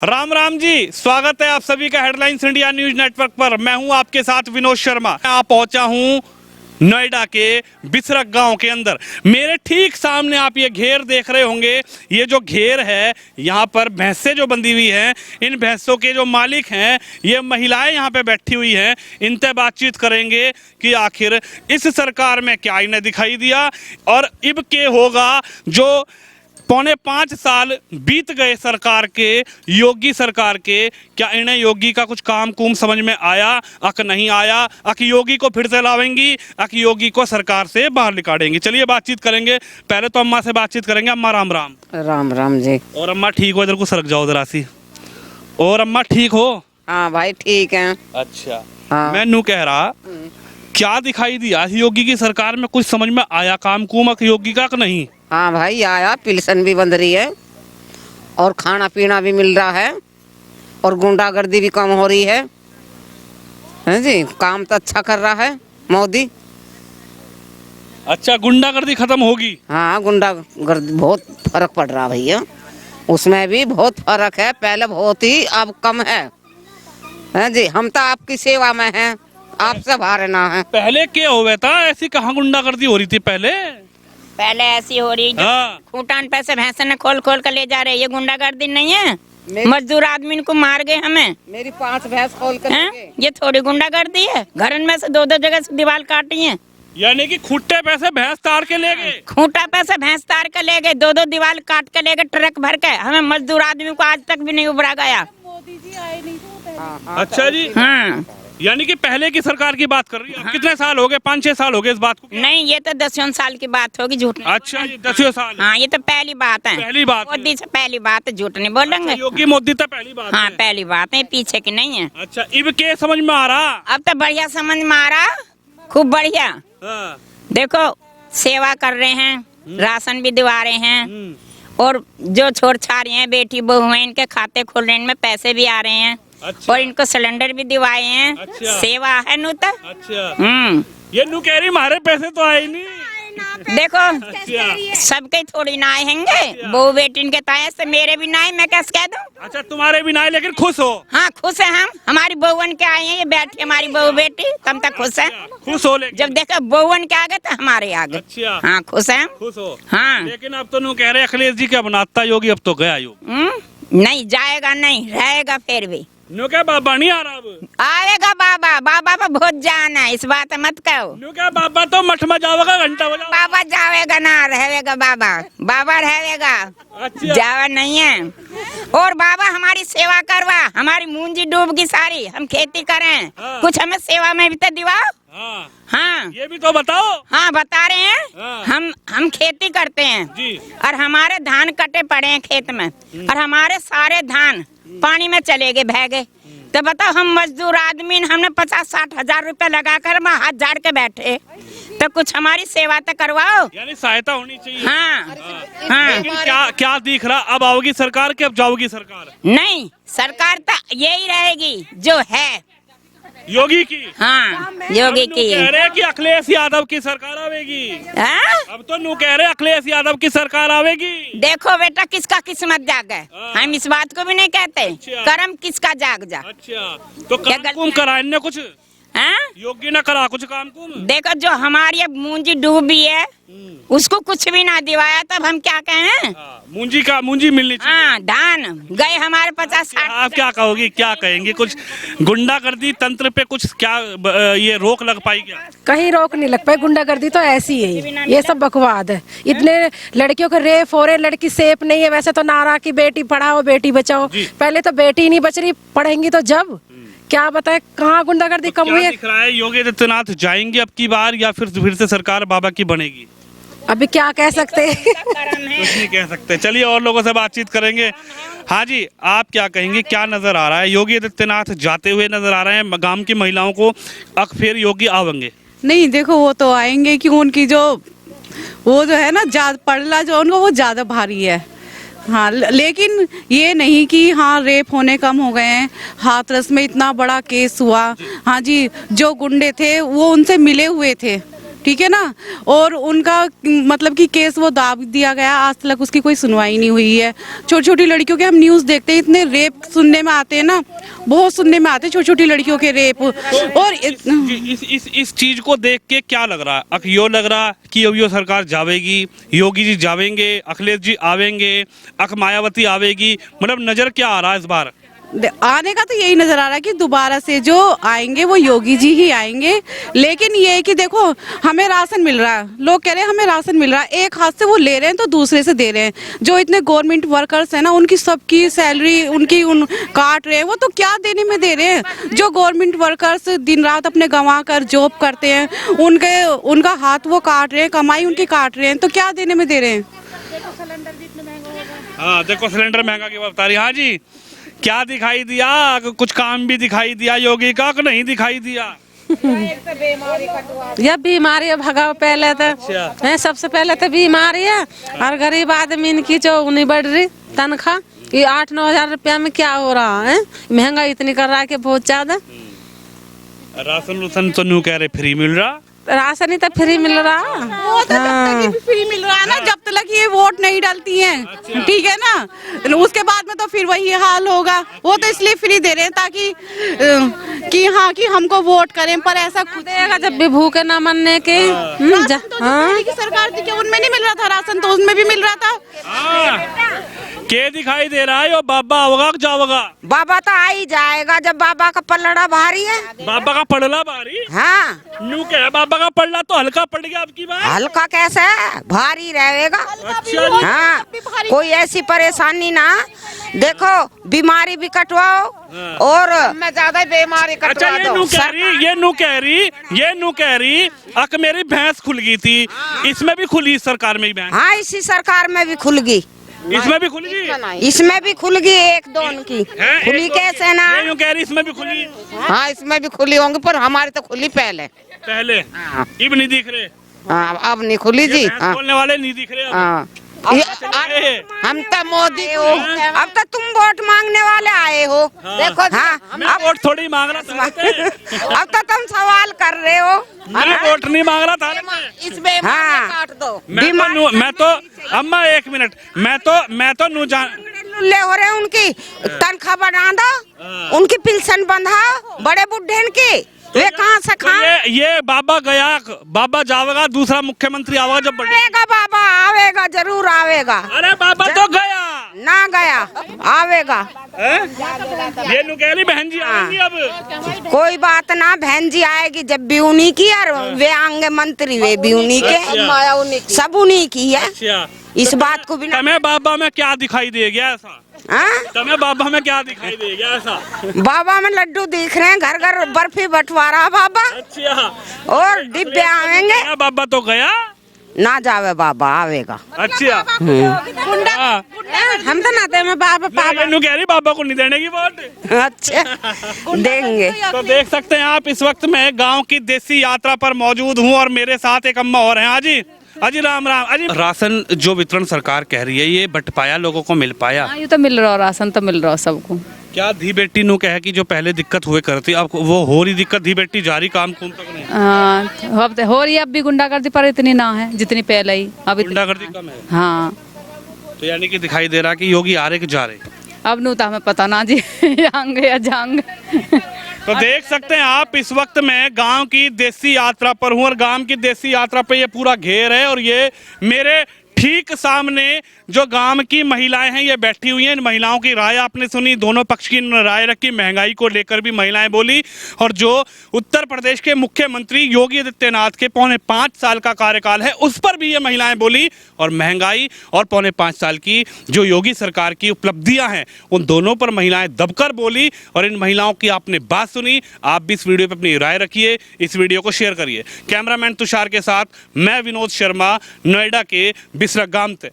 राम राम जी, स्वागत है आप सभी का हेडलाइंस इंडिया न्यूज नेटवर्क पर। मैं हूं आपके साथ विनोद शर्मा। मैं पहुंचा हूं नोएडा के बिसरक गांव के अंदर। मेरे ठीक सामने आप ये घेर देख रहे होंगे। ये जो घेर है, यहाँ पर भैंसें जो बंधी हुई हैं, इन भैंसों के जो मालिक हैं, ये महिलाएं यहाँ पे बैठी हुई हैं। इनसे बातचीत करेंगे कि आखिर इस सरकार में क्या इन्हें दिखाई दिया और इब के होगा। जो 4.5 साल बीत गए सरकार के, योगी सरकार के, क्या इन्हें योगी का कुछ काम कुम समझ में आया? अक नहीं आया, अक योगी को फिर से लावेंगी, अक योगी को सरकार से बाहर निकालेंगी। चलिए बातचीत करेंगे। पहले तो अम्मा से बातचीत करेंगे। अम्मा राम राम। राम राम जी। और अम्मा ठीक हो? इधर को सरक जाओ जरा सी। और अम्मा ठीक हो? हाँ भाई ठीक है। अच्छा। हाँ। मैं नू कह रहा, क्या दिखाई दिया योगी की सरकार में? कुछ समझ में आया काम कुम अक योगी का नहीं? हाँ भाई आया, पेंशन भी बंद रही है और खाना पीना भी मिल रहा है और गुंडागर्दी भी कम हो रही है जी। काम तो अच्छा कर रहा है मोदी। अच्छा, गुंडागर्दी खत्म होगी? हाँ, गुंडागर्दी बहुत फर्क पड़ रहा भैया, उसमें भी बहुत फर्क है। पहले बहुत ही, अब कम है जी। हम तो आपकी सेवा में हैं, आपसे भारे ना है। पहले क्या हो गया था? ऐसी कहाँ गुंडागर्दी हो रही थी पहले ऐसी हो रही। हाँ। खूंटान पे से भैंसे ने खोल खोल कर ले जा रहे। ये गुंडागर्दी नहीं है। मजदूर आदमी को मार गए हमें। मेरी 5 भैंस खोल कर ले गए। ये थोड़ी गुंडागर्दी है। घर में से 2-2 जगह से दीवार काटी है। यानी कि खूंटे पैसे भैंस तार के ले गए? खूंटा पे से भैंस तार के ले गए, 2-2 दीवार काट के ले गए ट्रक भर के। हमें मजदूर आदमी को आज तक भी नहीं उभरा गया। मोदी जी आए नहीं तो। अच्छा जी। हाँ। यानी कि पहले की सरकार की बात कर रही है। हाँ। कितने साल हो गए? 5-6 साल हो गए इस बात को? नहीं, ये तो 10 साल की बात होगी, झूठ नहीं। अच्छा जी, 10 साल। हाँ, ये तो पहली बात है। पहली बात मोदी से पहली बात है, झूठ नहीं बोलेंगे। अच्छा, योगी मोदी तो पहली बात हाँ, है। पहली बात है, पीछे की नहीं है। अच्छा, इब के समझ में आ रहा? अब तो बढ़िया समझ में आ रहा, खूब बढ़िया। हाँ। देखो, सेवा कर रहे हैं, राशन भी दिवा रहे हैं, और जो छोड़ छाड़ हैं, बेटी बहू हैं, इनके खाते खुल रहे हैं, इनमें पैसे भी आ रहे हैं। अच्छा। और इनको सिलेंडर भी दिवाए हैं। अच्छा। सेवा है नू तो। अच्छा। ये नू कह रही हमारे पैसे तो आए नहीं। देखो, अच्छा। सबके थोड़ी ना आएंगे। बहू बेटी के ताए से मेरे भी ना आए, मैं कैसे कह दूं? अच्छा, तुम्हारे भी ना आए, लेकिन खुश हो? हाँ, खुश है हम। हमारी बहुवन के आए हैं, ये बैठी हमारी बहू बेटी, तब तक खुश है। खुश हो? लेकिन जब देखो बहुवन के आगे तो हमारे आगे। अच्छा। हाँ, खुश है। खुश हो? हाँ। लेकिन अब तो नू कह रहे अखिलेश जी क्या बनाता योगी? अब तो गया योगी। नहीं जाएगा, नहीं रहेगा फिर भी। नो क्या बाबा नहीं आ रहा अब? आएगा बाबा। बाबा पर बहुत जान है, इस बात मत कहो। नो क्या बाबा तो मठ में जाओगा, घंटा बजाओ। बाबा जावेगा ना, रहेगा बाबा। बाबा रहेगा। अच्छा। जावा नहीं है। और बाबा हमारी सेवा करवा, हमारी मूंजी डूब गई सारी, हम खेती करें। हाँ। कुछ हमें सेवा में भी तो दिवाओ। हाँ। हाँ, ये भी तो बताओ। हाँ बता रहे हैं। हाँ। हम खेती करते हैं जी। और हमारे धान कटे पड़े हैं खेत में, और हमारे सारे धान पानी में चले गए, बह गए। तो बताओ, हम मजदूर आदमी, हमने 50-60 हजार रुपए लगा कर हम हाथ झाड़ के बैठे, तो कुछ हमारी सेवा तो करवाओ। यानी सहायता होनी चाहिए। हाँ। हाँ। लेकिन क्या क्या दिख रहा? अब आओगी सरकार कि अब जाओगी सरकार? नहीं, सरकार तो यही रहेगी जो है, योगी की। हाँ, योगी अब नू की। कह रहे कि अखिलेश यादव की सरकार आवेगी। हाँ? अब तो नू कह रहे अखिलेश यादव की सरकार आवेगी। देखो बेटा, किसका किस्मत जाग है, हाँ। हम इस बात को भी नहीं कहते। अच्छा। कर्म किसका जाग जा। अच्छा, तो क्या काम गलती कुम है? करा इनने कुछ? हाँ? योगी ने करा कुछ काम कुम? देखो, जो हमारी अब मूंजी डूबी है, उसको कुछ भी ना दिवाया, तब हम क्या कहें? हाँ, मूंजी मिलनी चाहिए। हाँ, धान गए हमारे 50-60। आप क्या कहोगी, क्या कहेंगे? कुछ गुंडागर्दी तंत्र पे कुछ क्या ये रोक लग पाई क्या? कहीं रोक नहीं लग पाई। गुंडागर्दी तो ऐसी है, ये सब बकवाद है। इतने लड़कियों के रेप हो रहे, लड़की सेफ नहीं है। वैसे तो नारा की बेटी पढ़ाओ बेटी बचाओ, पहले तो बेटी ही नहीं बच रही, पढ़ेंगी तो जब। क्या बताए कहाँ गुंडागर्दी कम हुई है? दिख रहा है योगी आदित्यनाथ जाएंगे अब की बार, या फिर से सरकार बाबा की बनेगी? अभी क्या कह सकते हैं? कर्म है। कुछ नहीं कह सकते। चलिए और लोगों से बातचीत करेंगे। हाँ जी, आप क्या कहेंगे? क्या नजर आ रहा है? योगी आदित्यनाथ जाते हुए नजर आ रहे हैं, गांव की महिलाओं को अब फिर योगी आवेंगे? नहीं, देखो वो तो आएंगे कि उनकी वो जो है ना, ज्यादा पड़ला जो उनको वो ज्यादा भारी है। हाँ, लेकिन ये नहीं कि हाँ रेप होने कम हो गए हैं। हाथरस में इतना बड़ा केस हुआ। हाँ जी, जो गुंडे थे वो उनसे मिले हुए थे, ठीक है ना। और उनका मतलब कि केस वो दाब दिया गया, आज तक उसकी कोई सुनवाई नहीं हुई है। छोटी छोटी लड़कियों के हम न्यूज़ देखते हैं, इतने रेप सुनने में आते हैं ना, बहुत सुनने में आते हैं छोटी छोटी लड़कियों के रेप। और इस चीज को देख के क्या लग रहा है? अक यो लग रहा कि यो सरकार जावेगी, योगी जी जावेंगे, अखिलेश जी आवेंगे, अक मायावती आवेगी, मतलब नजर क्या आ रहा है इस बार? आने का तो यही नजर आ रहा है कि दोबारा से जो आएंगे वो योगी जी ही आएंगे। लेकिन ये है कि देखो हमें राशन मिल रहा है, लोग कह रहे हैं हमें राशन मिल रहा है, एक हाथ से वो ले रहे हैं तो दूसरे से दे रहे हैं। जो इतने गवर्नमेंट वर्कर्स हैं ना, उनकी सबकी सैलरी उनकी काट रहे हैं, वो तो क्या देने में दे रहे हैं। जो गवर्नमेंट वर्कर्स दिन रात अपने गंवा कर जॉब करते हैं, उनका हाथ वो काट रहे हैं, कमाई उनकी काट रहे हैं, तो क्या देने में दे रहे हैं। हाँ देखो सिलेंडर महंगा की बात बता रही। हाँ जी, क्या दिखाई दिया? कुछ काम भी दिखाई दिया योगी का कि नहीं दिखाई दिया? यह बीमारी भगाओ पहले तो है, सबसे पहले तो बीमारी है। और गरीब आदमी की जो नहीं बढ़ रही तनख्वाह, ये 8-9 हजार रुपया में क्या हो रहा है? महंगाई इतनी कर रहा है कि बहुत ज्यादा। राशन तो नू कह रहे फ्री मिल रहा, राशन ही तो फ्री मिल रहा। वो तो जब तक ये फ्री मिल रहा है ना, जब तक ये वोट नहीं डालती हैं, ठीक है ना, उसके बाद में तो फिर वही हाल होगा। वो तो इसलिए फ्री दे रहे हैं ताकि कि हाँ कि हमको वोट करें, पर ऐसा खुद देगा जब भी भूखे ना मनने के। की सरकार थी कि उनमें नहीं मिल रहा था राशन, तो उसमें भी मिल रहा था। के दिखाई दे रहा है? यो बाबा होगा कि जाओगा? बाबा तो आ ही जाएगा जब बाबा का पलड़ा भारी है। बाबा का पड़ला भारी? हाँ, नू क्या बाबा का पड़ला तो हल्का पड़ गया आपकी बात? हल्का कैसे है, भारी रहेगा। अच्छा जी। हाँ, कोई ऐसी परेशानी ना, देखो बीमारी भी कटवाओ और मैं ज्यादा बीमारी अच्छा कटवा ये दो। नू कह रही अक मेरी भैंस खुल गई थी, इसमें भी खुली इस सरकार में ही भैंस? हाँ, इसी सरकार में भी खुल गई, इसमें भी खुल गई? इसमें भी खुल गई, एक दो उनकी हैं? खुली एक कैसे ना। ये यूं कह रही इसमें भी खुली? हाँ, इसमें भी खुली होंगी, पर हमारी तो खुली पहले। पहले अब नहीं दिख रहे? हाँ, अब नहीं खुली जी। भैंस हाँ, बोलने वाले नहीं दिख रहे अब। हाँ। ये हम तो मोदी हो, अब तो तुम वोट मांगने वाले आए हो। देखो हाँ, मैं वोट थोड़ी मांग रहा था, अब तो तुम सवाल कर रहे हो। मैं वोट नहीं मांग रहा था। इस बेईमान काट दो। मैं तो अम्मा एक मिनट, मैं तो नू जान लुल्ले हो रहे, उनकी तनख्वाह बढ़ा दो, उनकी पेंशन बंधाओ, बड़े बुढ़े की वे कहाँ से खाएं? ये बाबा गया, बाबा जावेगा, दूसरा मुख्यमंत्री आवेगा जब बड़े। आवेगा बाबा, आवेगा, जरूर आवेगा। अरे बाबा तो गया ना गया, आवेगा। ये नु कह रही बहन जी आएंगी अब। कोई बात ना, बहन जी आएगी जब भी उन्हीं की, और वे आएंगे मंत्री, वे भी उन्हीं के, सब उन्हीं की है। अच्छा, इस बात को भी ना। तुम्हें बाबा में क्या दिखाई दे गया ऐसा? हाँ? तुम्हें बाबा में क्या दिखाई दे गया ऐसा? बाबा में लड्डू दिख रहे हैं, घर घर बर्फी बंटवारा बाबा, अच्छा, और डिब्बे आवेंगे। बाबा तो गया ना जावे बाबा, आवेगा। अच्छा। हाँ। हम तो ना दे में बाबा ये नु कह रही बाबा को नहीं देने की वोट। अच्छा, देंगे। तो देख सकते हैं आप, इस वक्त मैं गांव की देसी यात्रा पर मौजूद हूं और मेरे साथ एक अम्मा और हैं। हाजी अजी राम राम। अजी राशन जो वितरण सरकार कह रही है, ये बट पाया, लोगों को मिल पाया? हाँ, ये तो मिल रहा, राशन तो मिल रहा सबको। क्या धी बेटी नु कहे कि जो पहले दिक्कत हुए करती, अब वो हो रही दिक्कत, धी बेटी जारी काम कौन तक नहीं? हाँ, अब तो हो रही है, अब भी गुंडागर्दी पर इतनी ना है जितनी पहले ही। अब गुंडागर्दी कम है? हाँ, तो यानी कि दिखाई दे रहा कि योगी आ रहे कि जा रहे? अब नू तो हमें पता ना जी आएंगे या जाएंगे। तो देख सकते हैं आप, इस वक्त मैं गांव की देसी यात्रा पर हूं और गांव की देसी यात्रा पे ये पूरा घेर है और ये मेरे ठीक सामने जो गांव की महिलाएं हैं ये बैठी हुई हैं। इन महिलाओं की राय आपने सुनी, दोनों पक्ष की राय रखी, महंगाई को लेकर भी महिलाएं बोली और जो उत्तर प्रदेश के मुख्यमंत्री योगी आदित्यनाथ के 5.25 साल का कार्यकाल है उस पर भी ये महिलाएं बोली और महंगाई और 5.25 साल की जो योगी सरकार की उपलब्धियां हैं उन दोनों पर महिलाएं दबकर बोली और इन महिलाओं की आपने बात सुनी। आप भी इस वीडियो पर अपनी राय रखिए, इस वीडियो को शेयर करिए। कैमरामैन तुषार के साथ मैं विनोद शर्मा, नोएडा के बिसरा गांव से।